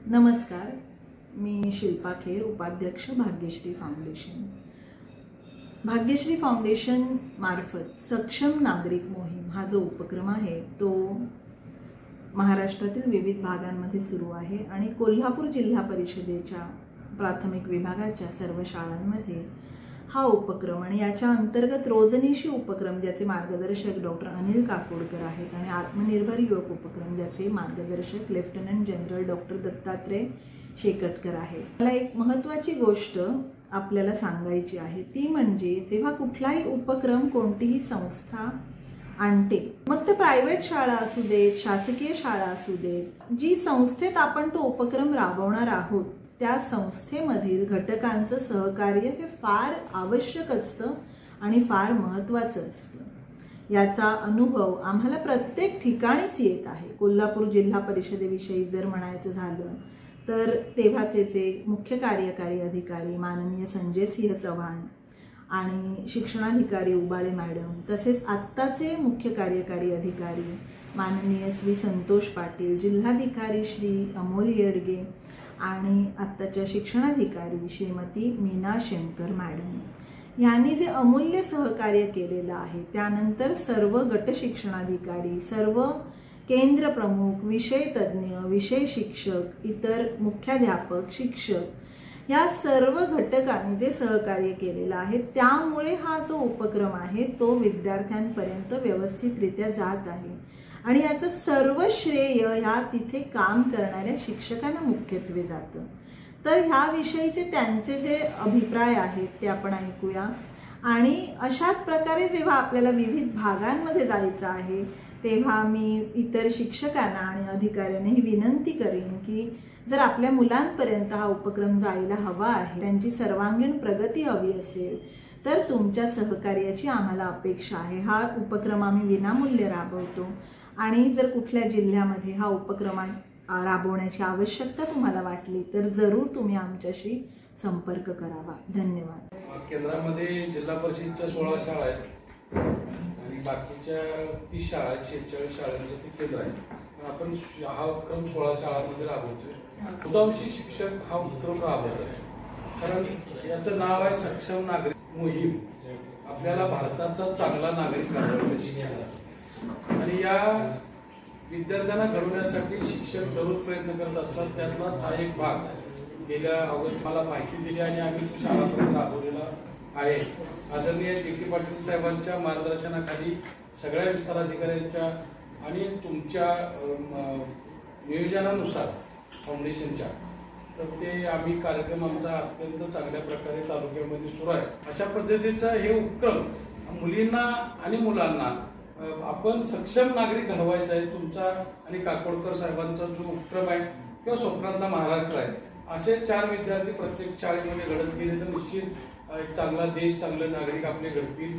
नमस्कार, मी शिल्पा खेर, उपाध्यक्ष Bhagyashree foundation. Bhagyashree foundation मार्फत सक्षम नागरिक मोहीम हा जो उपक्रम आहे तो महाराष्ट्रातील विविध भागांमध्ये सुरू आहे आणि कोल्हापूर जिल्हा परिषदेच्या प्राथमिक विभागाच्या सर्व शाळांमध्ये हा उपक्रम आणि याच्या अंतर्गत रोजनिशी उपक्रम ज्याचे मार्गदर्शक डॉक्टर अनिल काकोडकर आहेत आणि आत्मनिर्भर युवक उपक्रम ज्याचे मार्गदर्शक lieutenant general doctor Dattatray Shekatkar आहेत। मला एक महत्त्वाची गोष्ट आपल्याला सांगायची आहे, ती म्हणजे जेव्हा कुठलाही उपक्रम कोणतीही संस्था आणते, मग ते प्रायव्हेट शाळा असू देत, शासकीय शाळा असू देत, जी संस्थेत आपण तो उपक्रम राबवणार आहोत त्या संस्थेमधील घटकांचं सहकार्य हे फार आवश्यक असतं आणि फार महत्त्वाचं असतं। याचा अनुभव आम्हाला प्रत्येक ठिकाणीच येत आहे। कोल्हापूर जिल्हा परिषदेविषयी जर म्हणायचं झालं तर तेव्हाचे जे मुख्य कार्यकारी अधिकारी माननीय संजय सिंह चव्हाण आणि शिक्षणाधिकारी उबाळे मॅडम, तसेच आत्ताचे मुख्य कार्यकारी अधिकारी माननीय श्री संतोष पाटील, जिल्हाधिकारी श्री अमोल येडगे आणि आत्ताच्या शिक्षणाधिकारी श्रीमती मीना शंकर मॅडम यांनी जे अमूल्य सहकार्य केलेलं आहे, त्यानंतर सर्व गट शिक्षणाधिकारी, सर्व केंद्र प्रमुख, विषय तज्ज्ञ, विषय शिक्षक, इतर मुख्याध्यापक, शिक्षक या सर्व घटकांनी जे सहकार्य केलेलं आहे त्यामुळे हा जो उपक्रम आहे तो विद्यार्थ्यांपर्यंत व्यवस्थितरित्या जात आहे आणि याचं सर्व श्रेय ह्या तिथे काम करणाऱ्या शिक्षकांना मुख्यत्वे जातं। तर ह्या विषयीचे त्यांचे जे अभिप्राय आहेत ते आपण ऐकूया आणि अशाच प्रकारे जेव्हा आपल्याला विविध भागांमध्ये जायचं आहे तेव्हा मी इतर शिक्षकांना आणि अधिकाऱ्यांनाही विनंती करेन की जर आपल्या मुलांपर्यंत हा उपक्रम जायला हवा आहे, त्यांची सर्वांगीण प्रगती हवी असेल तर तुमच्या सहकार्याची आम्हाला अपेक्षा आहे। हा उपक्रम आम्ही विनामूल्य राबवतो आणि जर कुठल्या जिल्ह्यामध्ये हा उपक्रम राबवण्याची आवश्यकता तुम्हाला वाटली तर जरूर तुम्ही आमच्याशी संपर्क करावा। धन्यवाद। केंद्रामध्ये जिल्हा परिषदच्या 16 शाळा आहेत आणि बाकीच्या 30 शाळा आहेत, 46 शाळांचे ते केंद्र आहे। आपण हा उपक्रम 16 शाळांमध्ये राबवतोय। बहुतांशी शिक्षक हा उपक्रम राबवतात कारण याचं नाव आहे सक्षम नागरिक मोहीम। आपल्याला भारताचा चांगला नागरिक घडवायचा शिक्षण आणि या विद्यार्थ्यांना घडवण्यासाठी शिक्षक दररोज प्रयत्न करत असतात। त्यातलाच हा एक भाग गेल्या ऑगस्ट मला माहिती दिली आणि आम्ही तो शाळापर्यंत राबवलेला आहे। आदरणीय जी.के. पाटील साहेबांच्या मार्गदर्शनाखाली सगळ्या विस्तार अधिकाऱ्यांच्या आणि तुमच्या नियोजनानुसार फाउंडेशनच्या तर ते आम्ही कार्यक्रम आमचा अत्यंत चांगल्या प्रकारे तालुक्यामध्ये सुरू आहे। अशा पद्धतीचं हे उपक्रम मुलींना आणि मुलांना आपण सक्षम नागरिक घडवायचा आहे। तुमचा आणि काकोडकर साहेबांचा जो उपक्रम आहे किंवा स्वप्नातला महाराष्ट्र आहे, असे 4 विद्यार्थी प्रत्येक शाळेमध्ये घडत गेले तर निश्चित एक चांगला देश, चांगले नागरिक आपले घडतील।